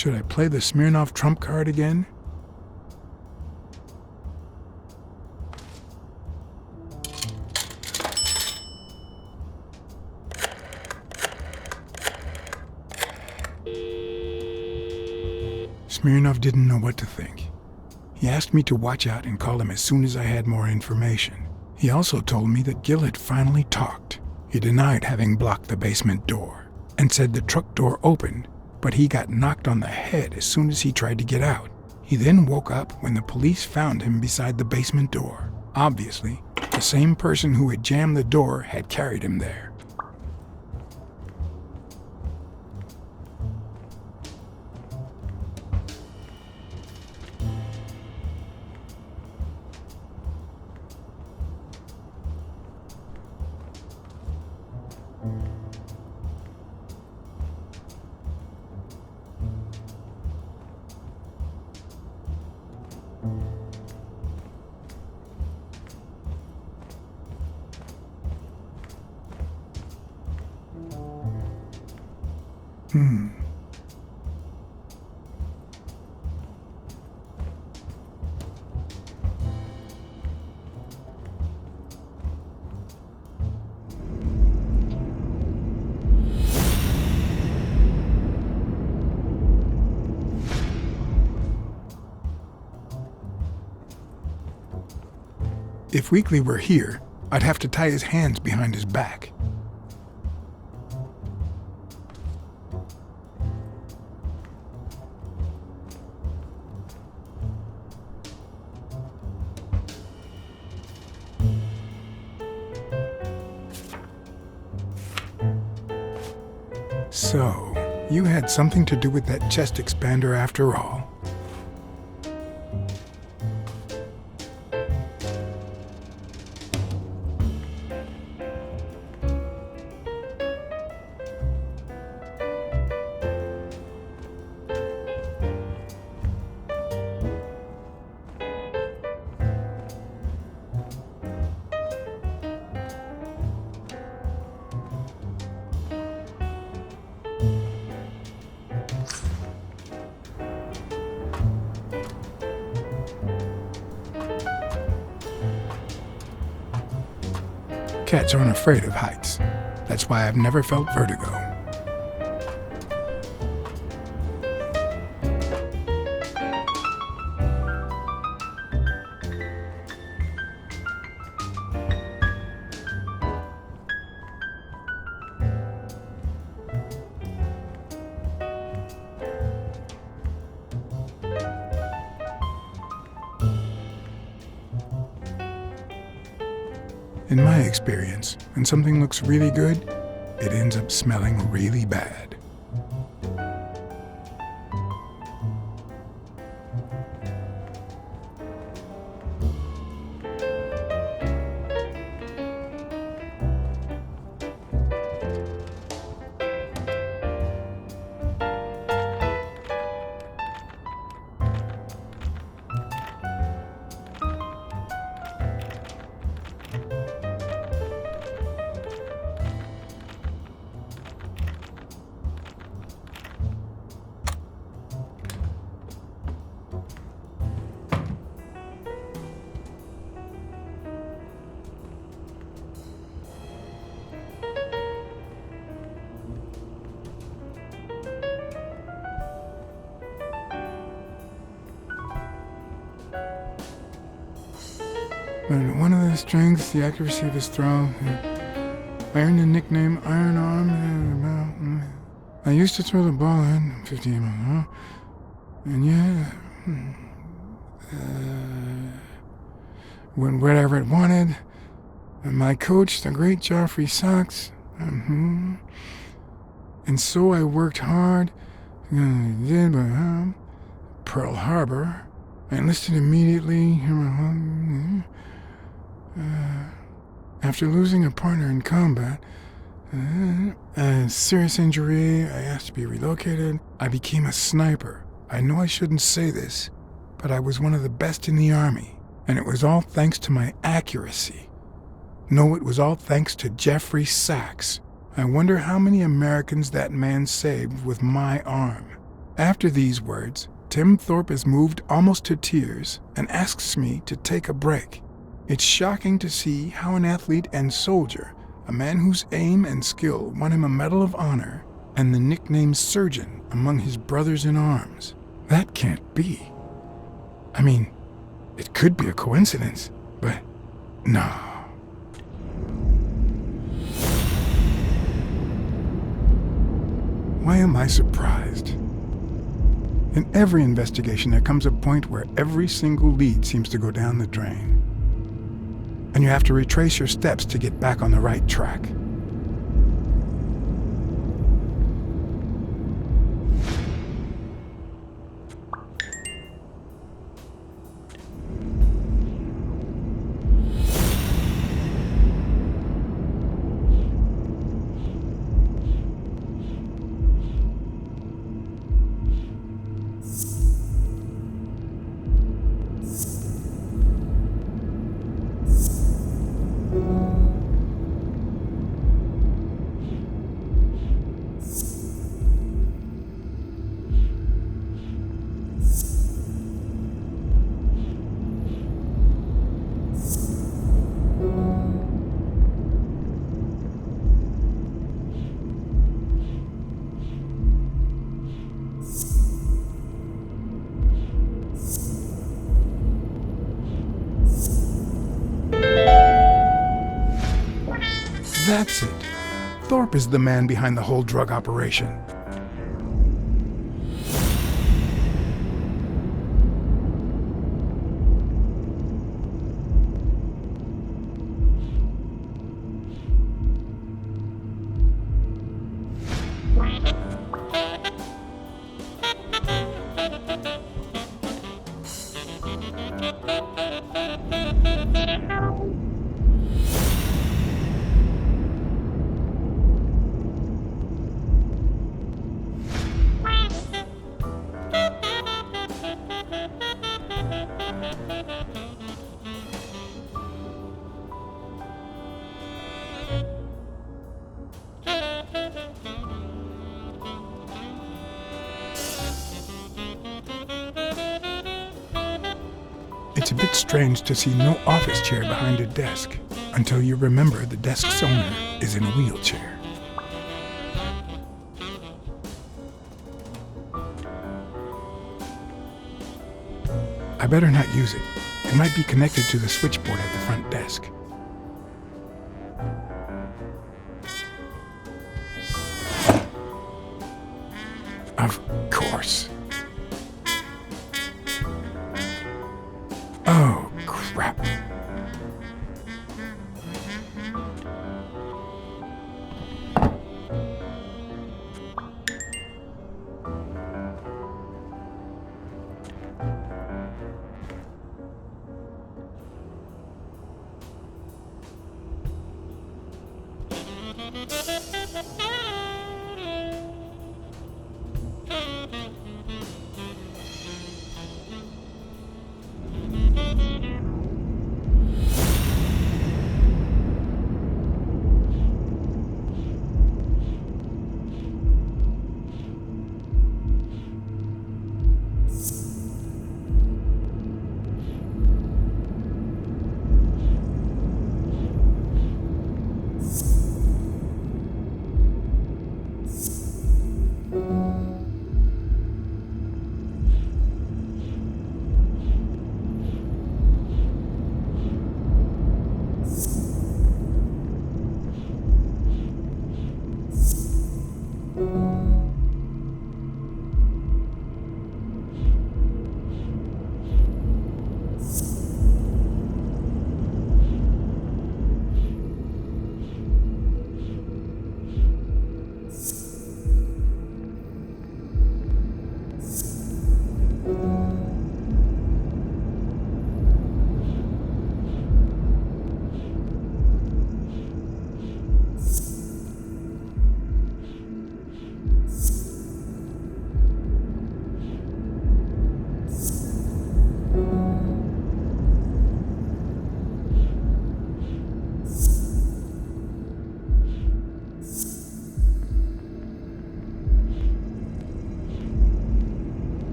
Should I play the Smirnoff trump card again? Smirnoff didn't know what to think. He asked me to watch out and call him as soon as I had more information. He also told me that Gil had finally talked. He denied having blocked the basement door and said the truck door opened, but he got knocked on the head as soon as he tried to get out. He then woke up when the police found him beside the basement door. Obviously, the same person who had jammed the door had carried him there. If Weekly were here, I'd have to tie his hands behind his back. So, you had something to do with that chest expander after all. Cats aren't afraid of heights. That's why I've never felt vertigo. In my experience, when something looks really good, it ends up smelling really bad. But one of the strengths, the accuracy of his throw. I earned the nickname Iron Arm. I used to throw the ball in 15 miles, and yeah, went wherever it wanted. And my coach, the great Joffrey Sachs, and so I worked hard. I did, but Pearl Harbor. I enlisted immediately. After losing a partner in combat, a serious injury, I asked to be relocated. I became a sniper. I know I shouldn't say this, but I was one of the best in the Army, and it was all thanks to my accuracy. No, it was all thanks to Jeffrey Sachs. I wonder how many Americans that man saved with my arm. After these words, Tim Thorpe is moved almost to tears and asks me to take a break. It's shocking to see how an athlete and soldier, a man whose aim and skill won him a Medal of Honor and the nickname Surgeon among his brothers in arms. That can't be. I mean, it could be a coincidence, but no. Why am I surprised? In every investigation, there comes a point where every single lead seems to go down the drain. And you have to retrace your steps to get back on the right track. That's it. Thorpe is the man behind the whole drug operation. It's a bit strange to see no office chair behind a desk, until you remember the desk's owner is in a wheelchair. I better not use it. It might be connected to the switchboard at the front desk. Of course. Oh, crap.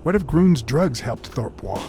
What if Groon's drugs helped Thorpe walk?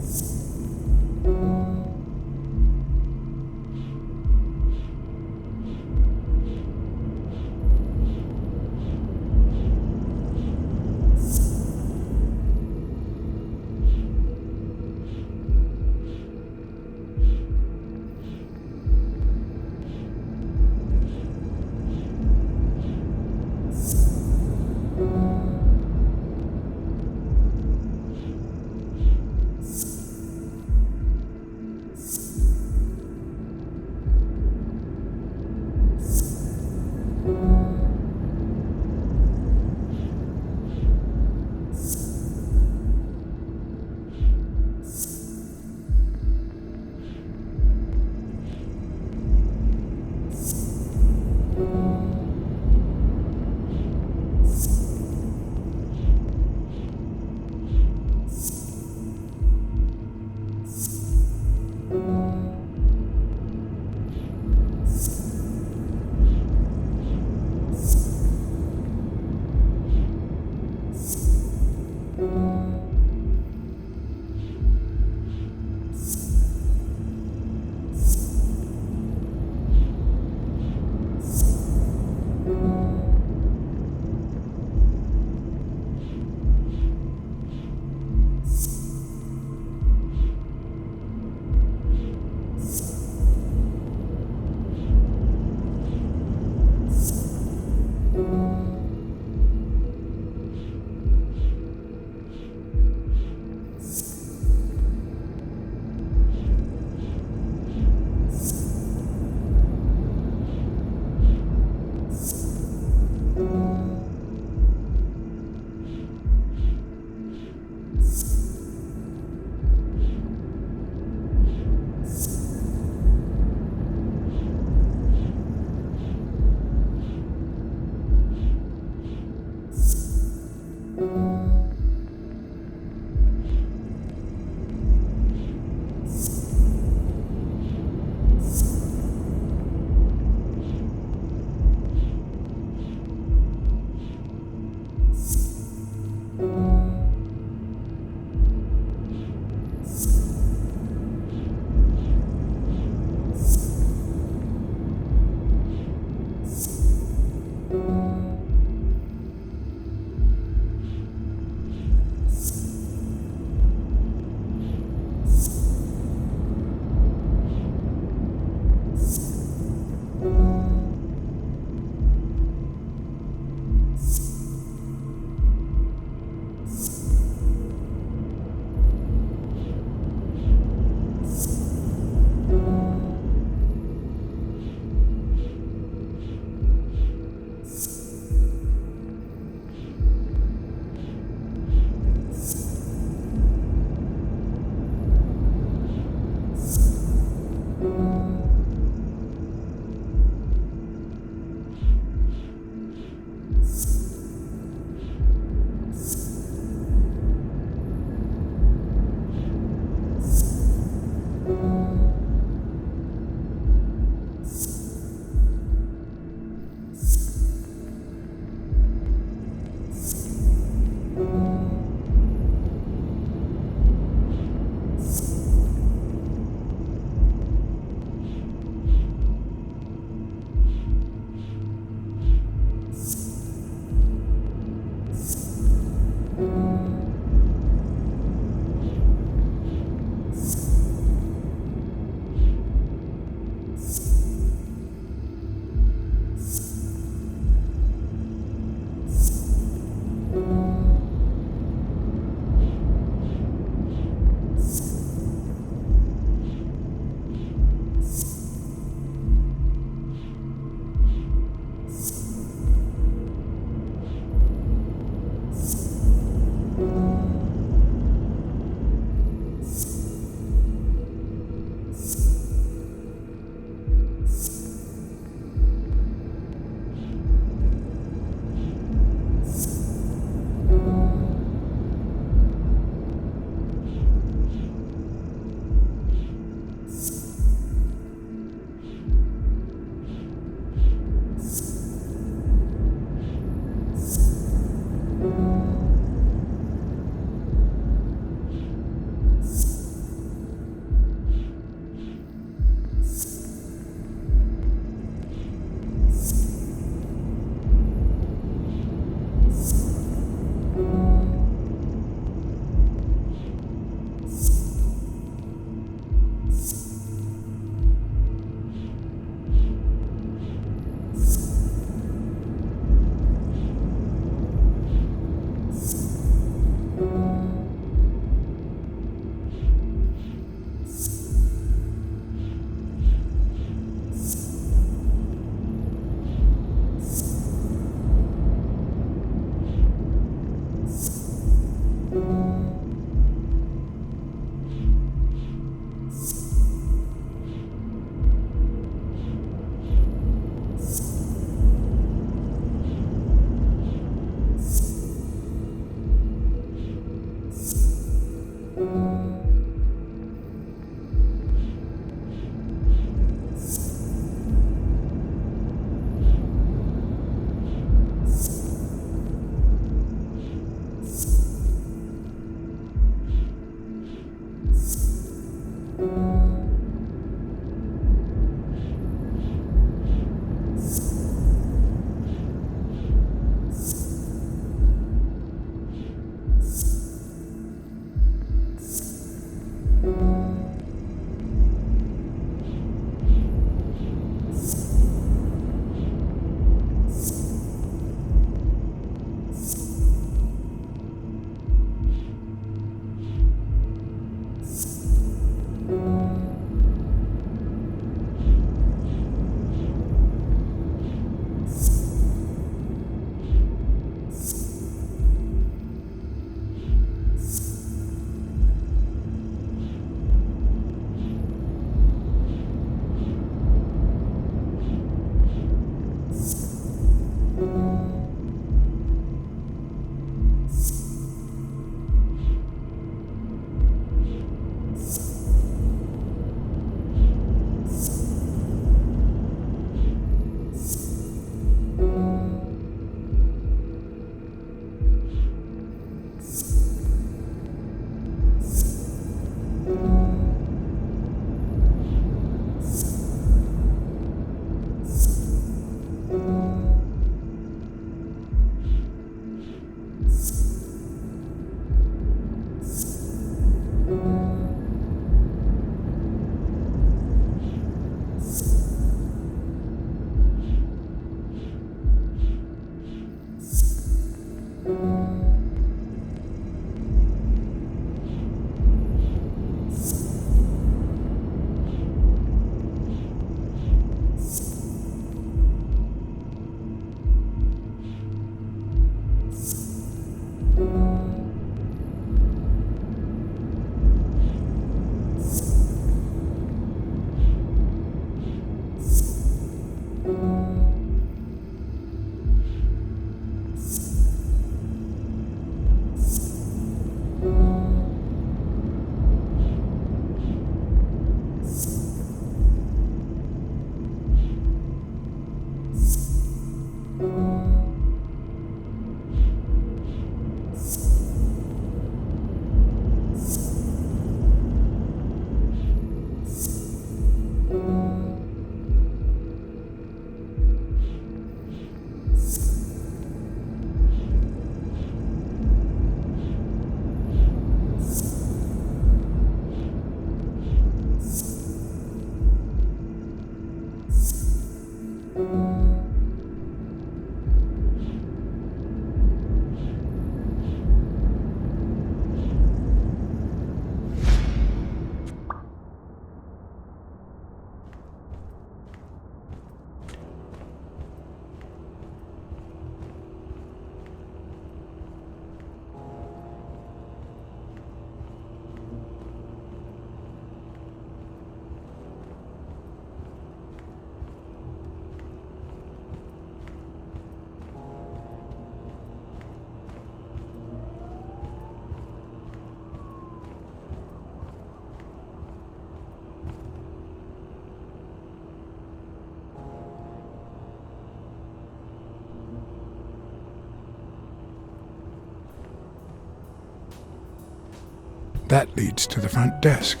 That leads to the front desk.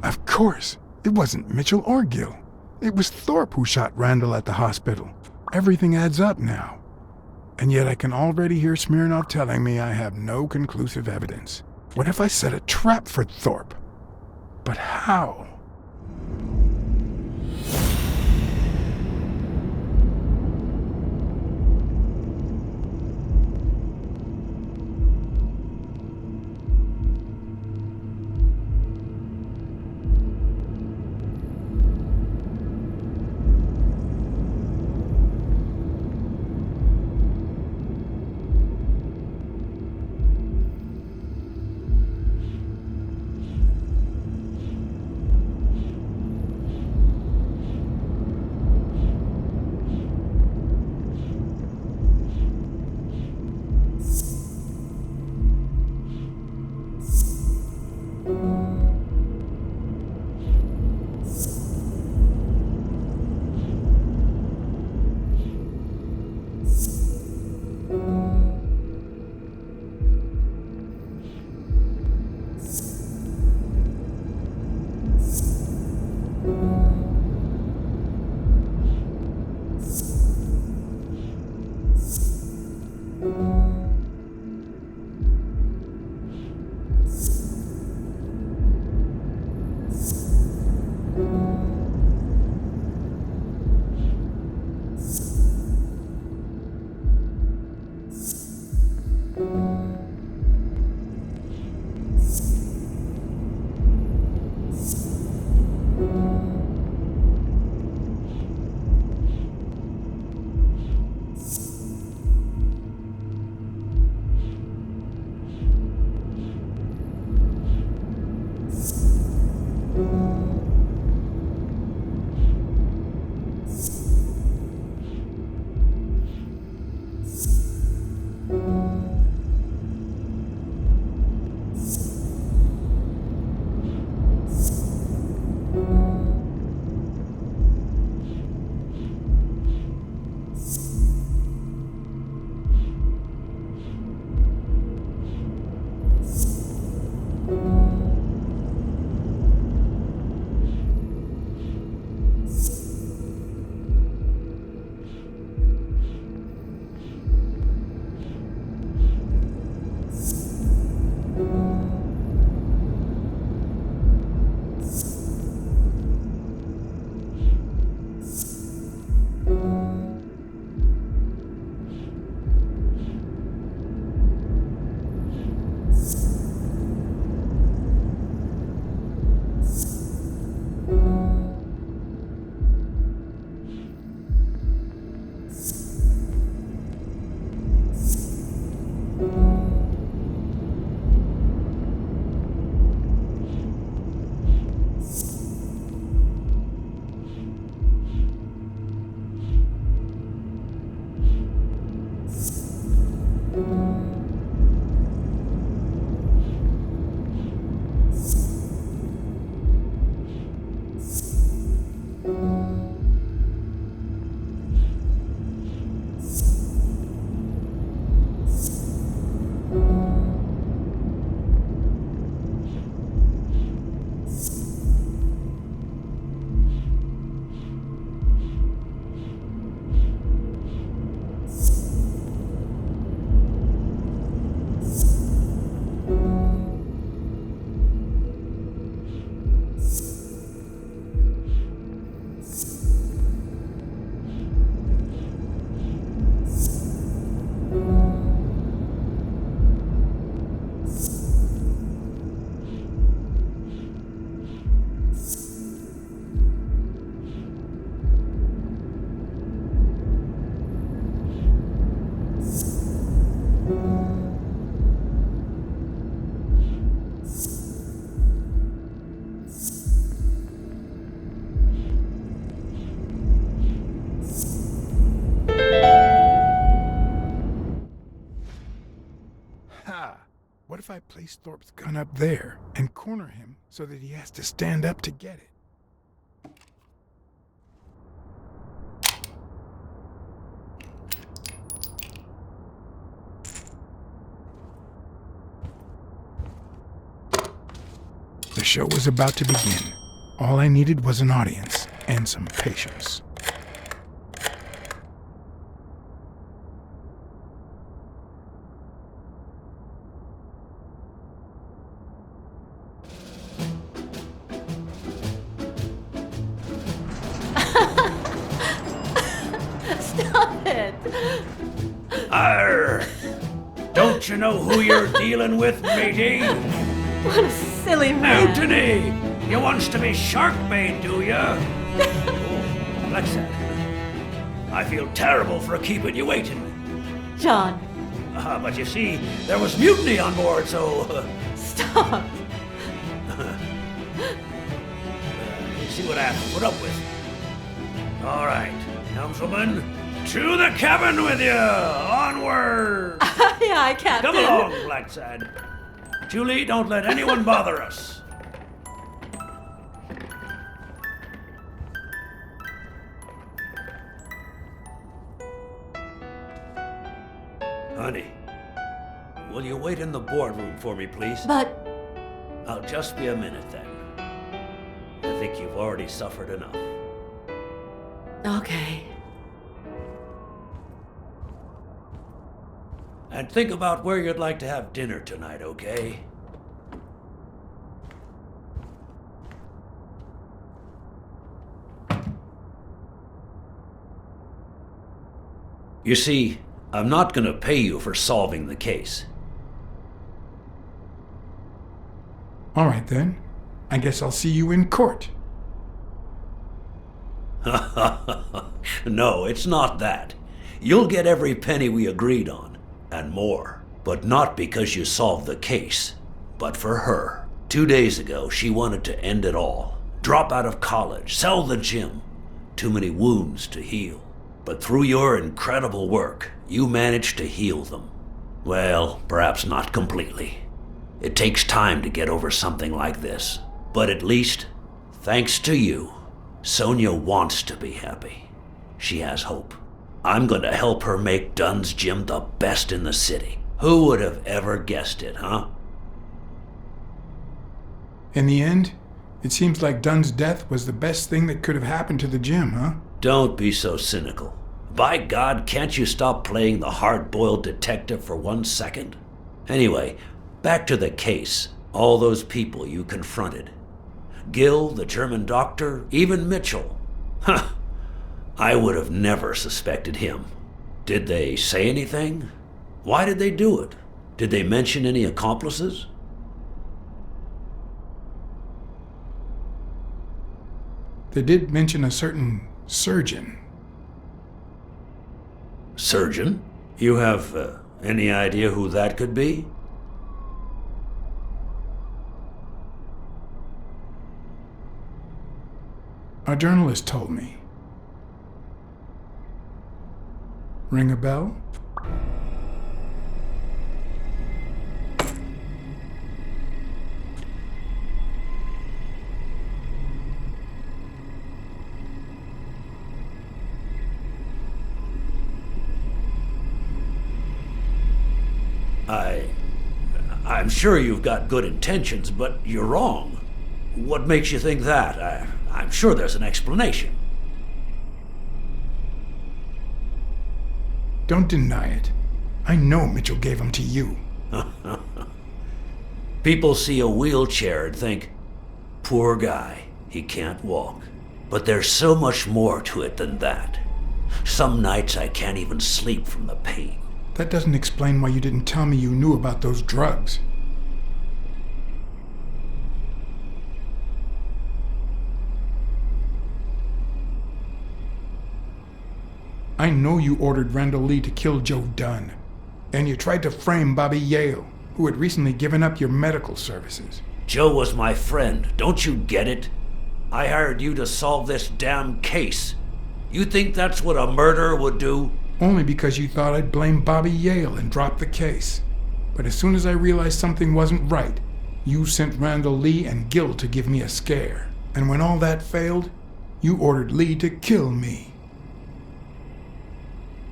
Of course, it wasn't Mitchell or Gil. It was Thorpe who shot Randall at the hospital. Everything adds up now. And yet I can already hear Smirnov telling me I have no conclusive evidence. What if I set a trap for Thorpe? But how? if I place Thorpe's gun up there and corner him so that he has to stand up to get it? The show was about to begin. All I needed was an audience and some patience. Stop it! Arr! Don't you know who you're dealing with, matey? What a silly man. Mutiny! You wants to be shark-bait, do ya? Blacksad, I feel terrible for keeping you waiting. John, But you see, there was mutiny on board, so... stop. You see what I have to put up with. All right, helmswoman, to the cabin with you! Onward! Aye, aye, Captain. Come along, Blacksad. Julie, don't let anyone bother us. Honey, will you wait in the boardroom for me, please? But, I'll just be a minute then. I think you've already suffered enough. okay. And think about where you'd like to have dinner tonight, okay? You see, I'm not gonna pay you for solving the case. All right then. I guess I'll see you in court. No, it's not that. You'll get every penny we agreed on, and more. But not because you solved the case, but for her. 2 days ago, she wanted to end it all. Drop out of college, sell the gym. Too many wounds to heal. But through your incredible work, you managed to heal them. Well, perhaps not completely. It takes time to get over something like this. But at least, thanks to you, Sonia wants to be happy. She has hope. I'm going to help her make Dunn's Gym the best in the city. Who would have ever guessed it, huh? In the end, it seems like Dunn's death was the best thing that could have happened to the gym, huh? Don't be so cynical. By God, can't you stop playing the hard-boiled detective for 1 second? Anyway, back to the case. All those people you confronted. Gill, the German doctor, even Mitchell. Huh. I would have never suspected him. Did they say anything? Why did they do it? Did they mention any accomplices? They did mention a certain surgeon. Surgeon? You have any idea who that could be? A journalist told me. Ring a bell? I'm sure you've got good intentions, but you're wrong. What makes you think that? I'm sure there's an explanation. Don't deny it. I know Mitchell gave them to you. People see a wheelchair and think, poor guy, he can't walk. But there's so much more to it than that. Some nights I can't even sleep from the pain. That doesn't explain why you didn't tell me you knew about those drugs. I know you ordered Randall Lee to kill Joe Dunn. And you tried to frame Bobby Yale, who had recently given up your medical services. Joe was my friend, don't you get it? I hired you to solve this damn case. You think that's what a murderer would do? Only because you thought I'd blame Bobby Yale and drop the case. But as soon as I realized something wasn't right, you sent Randall Lee and Gil to give me a scare. And when all that failed, you ordered Lee to kill me.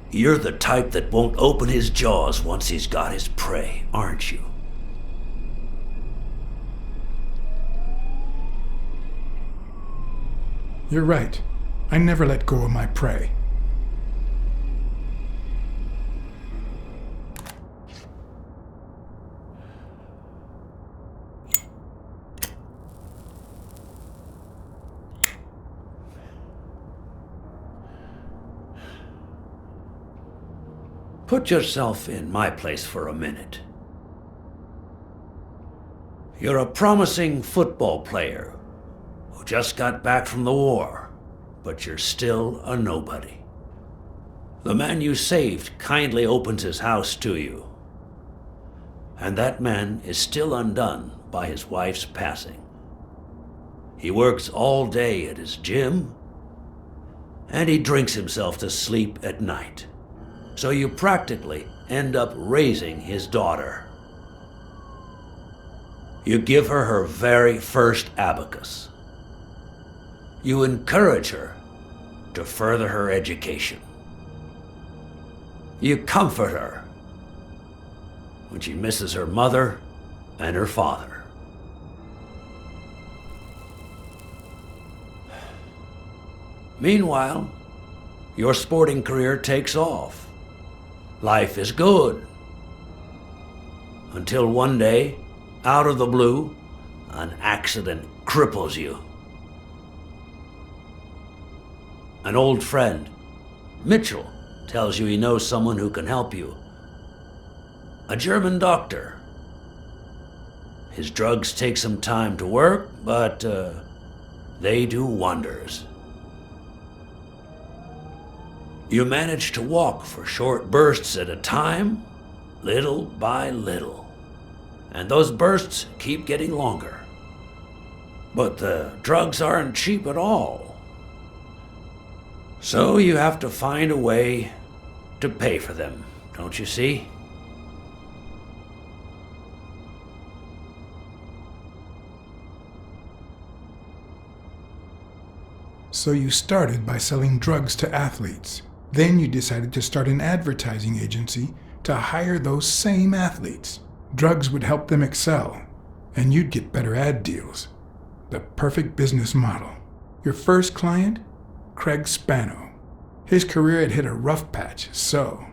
You're the type that won't open his jaws once he's got his prey, aren't you? You're right. I never let go of my prey. Put yourself in my place for a minute. You're a promising football player who just got back from the war, but you're still a nobody. The man you saved kindly opens his house to you, and that man is still undone by his wife's passing. He works all day at his gym, and he drinks himself to sleep at night. So you practically end up raising his daughter. You give her her very first abacus. You encourage her to further her education. You comfort her when she misses her mother and her father. Meanwhile, your sporting career takes off. Life is good. Until one day, out of the blue, an accident cripples you. An old friend, Mitchell, tells you he knows someone who can help you. A German doctor. His drugs take some time to work, but they do wonders. You manage to walk for short bursts at a time, little by little. And those bursts keep getting longer. But the drugs aren't cheap at all. So you have to find a way to pay for them, don't you see? So you started by selling drugs to athletes. Then you decided to start an advertising agency to hire those same athletes. Drugs would help them excel, and you'd get better ad deals. The perfect business model. Your first client? Craig Spano. His career had hit a rough patch, so...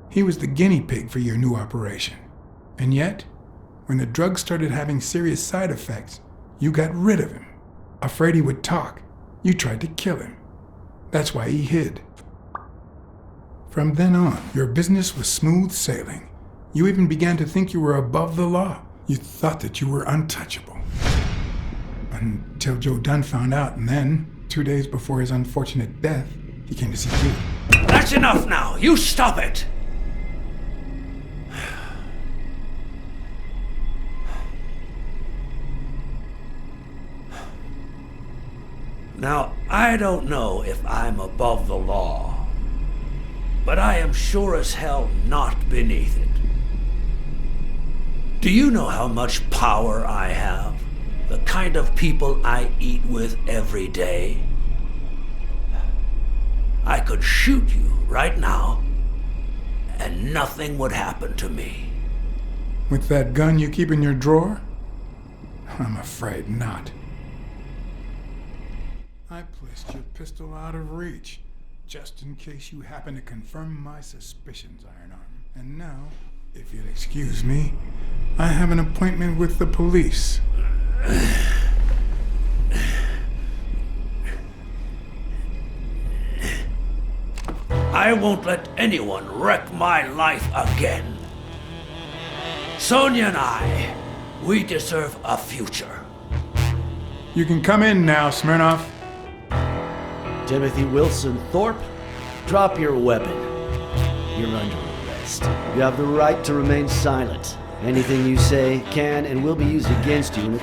He was the guinea pig for your new operation. And yet, when the drug started having serious side effects, you got rid of him. Afraid he would talk, you tried to kill him. That's why he hid. From then on, your business was smooth sailing. You even began to think you were above the law. You thought that you were untouchable. Until Joe Dunn found out, and then, 2 days before his unfortunate death, he came to see you. That's enough now! You stop it! Now, I don't know if I'm above the law, but I am sure as hell not beneath it. Do you know how much power I have? The kind of people I eat with every day? I could shoot you right now, and nothing would happen to me. With that gun you keep in your drawer? I'm afraid not. I placed your pistol out of reach, just in case you happen to confirm my suspicions, Iron Arm. And now, if you'll excuse me, I have an appointment with the police. I won't let anyone wreck my life again. Sonia and I, we deserve a future. You can come in now, Smirnoff. Timothy Wilson Thorpe, drop your weapon. You're under arrest. You have the right to remain silent. Anything you say can and will be used against you in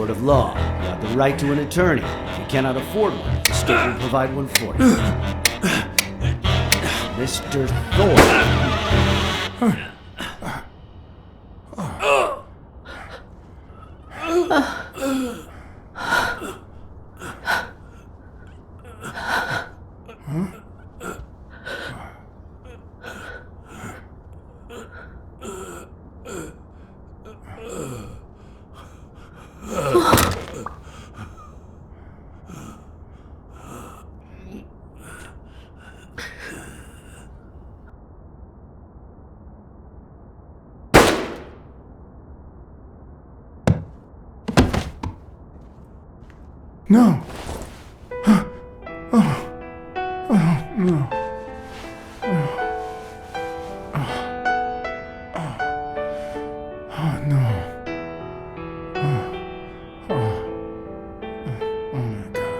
court of law. You have the right to an attorney. If you cannot afford one, the state will provide one for you. Mr. Thorpe. No. Oh, no. Oh, no. Oh, my God.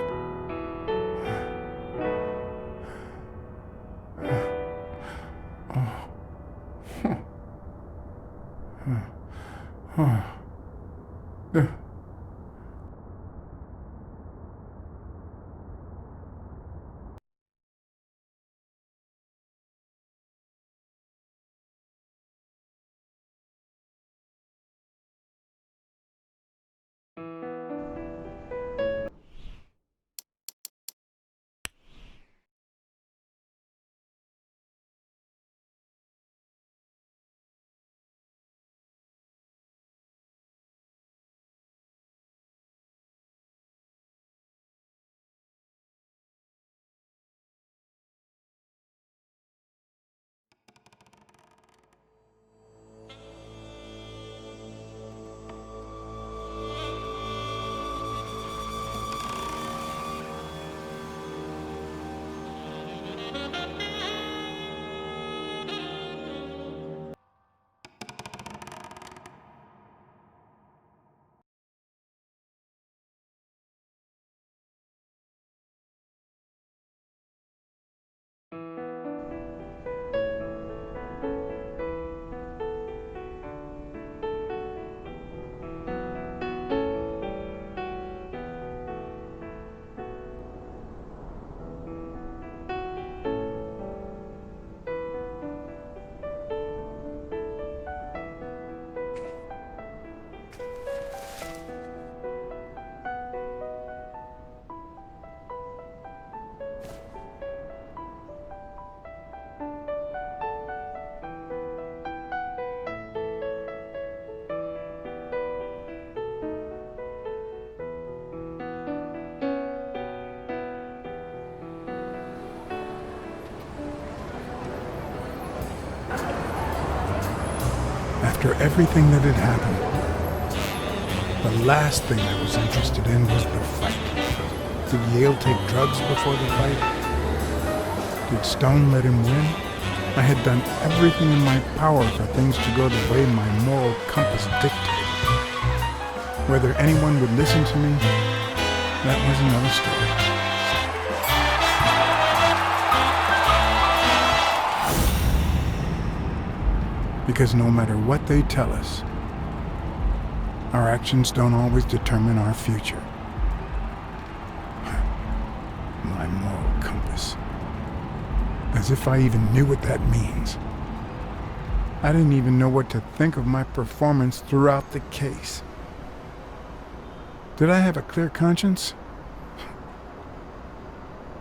After everything that had happened, the last thing I was interested in was the fight. Did Yale take drugs before the fight? Did Stone let him win? I had done everything in my power for things to go the way my moral compass dictated. Whether anyone would listen to me, that was another story. Because no matter what they tell us, our actions don't always determine our future. My moral compass. As if I even knew what that means. I didn't even know what to think of my performance throughout the case. Did I have a clear conscience?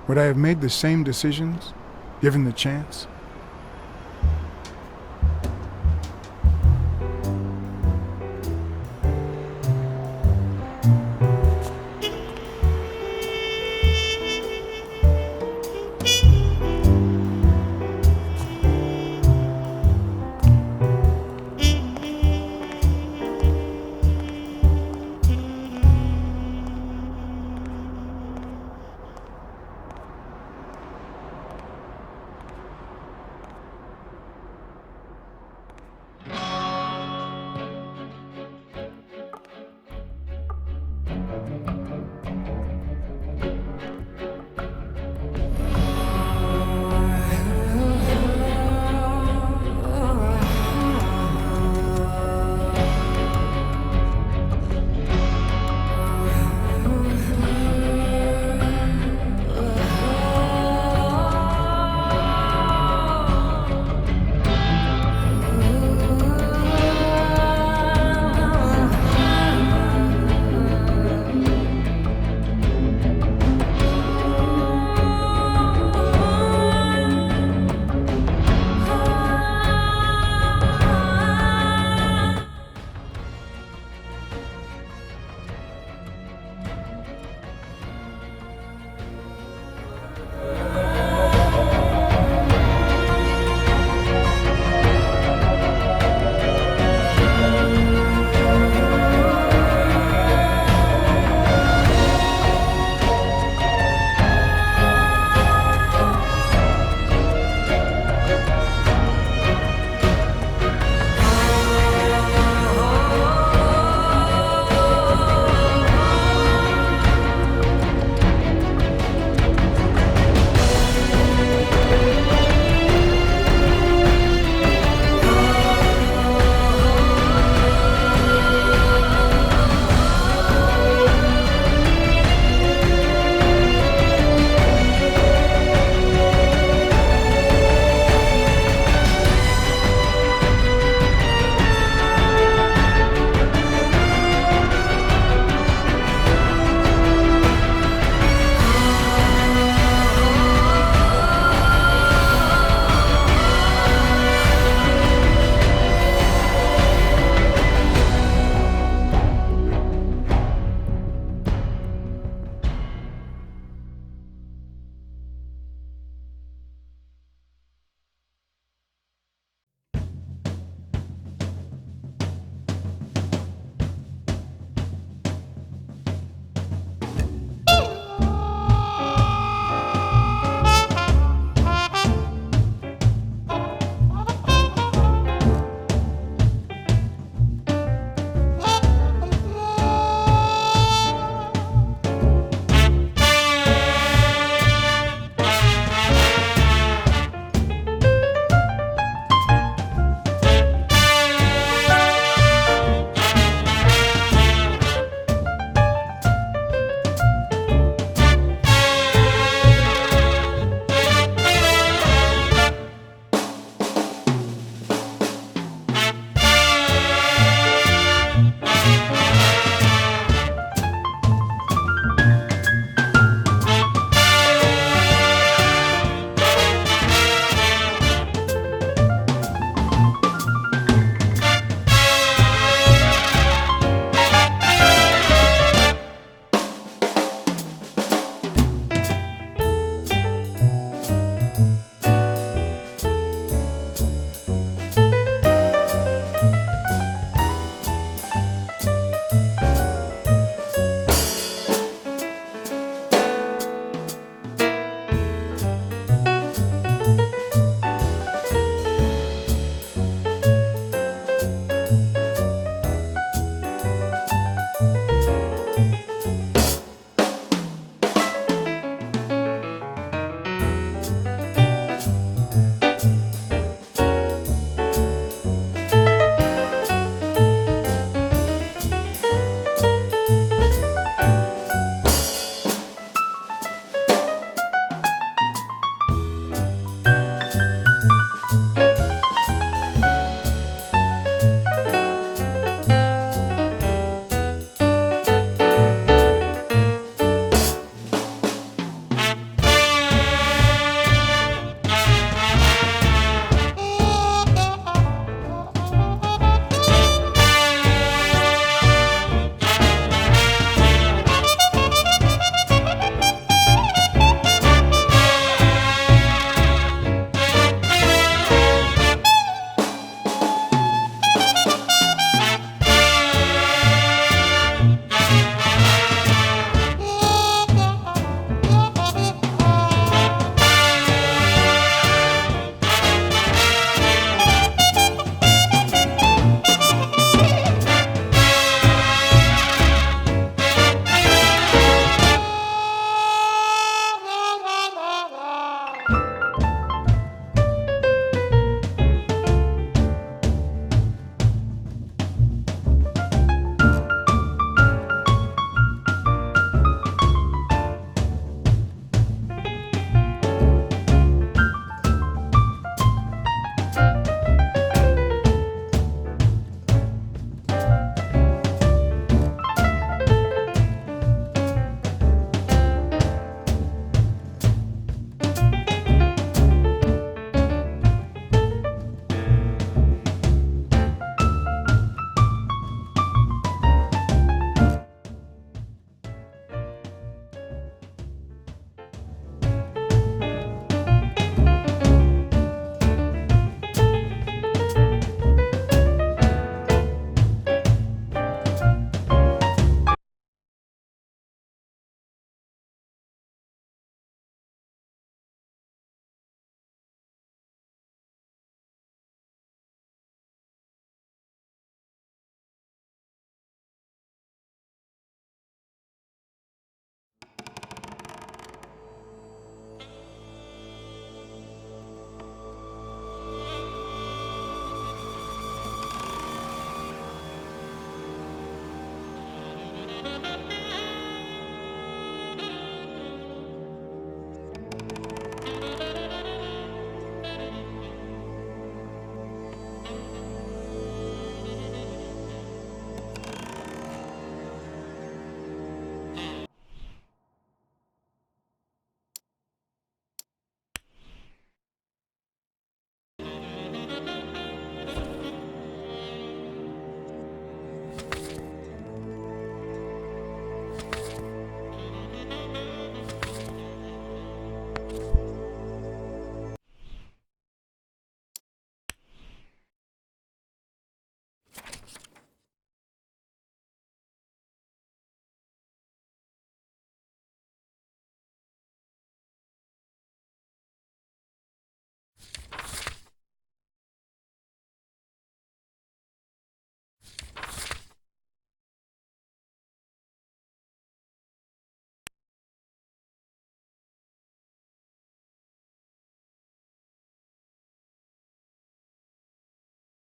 Would I have made the same decisions, given the chance?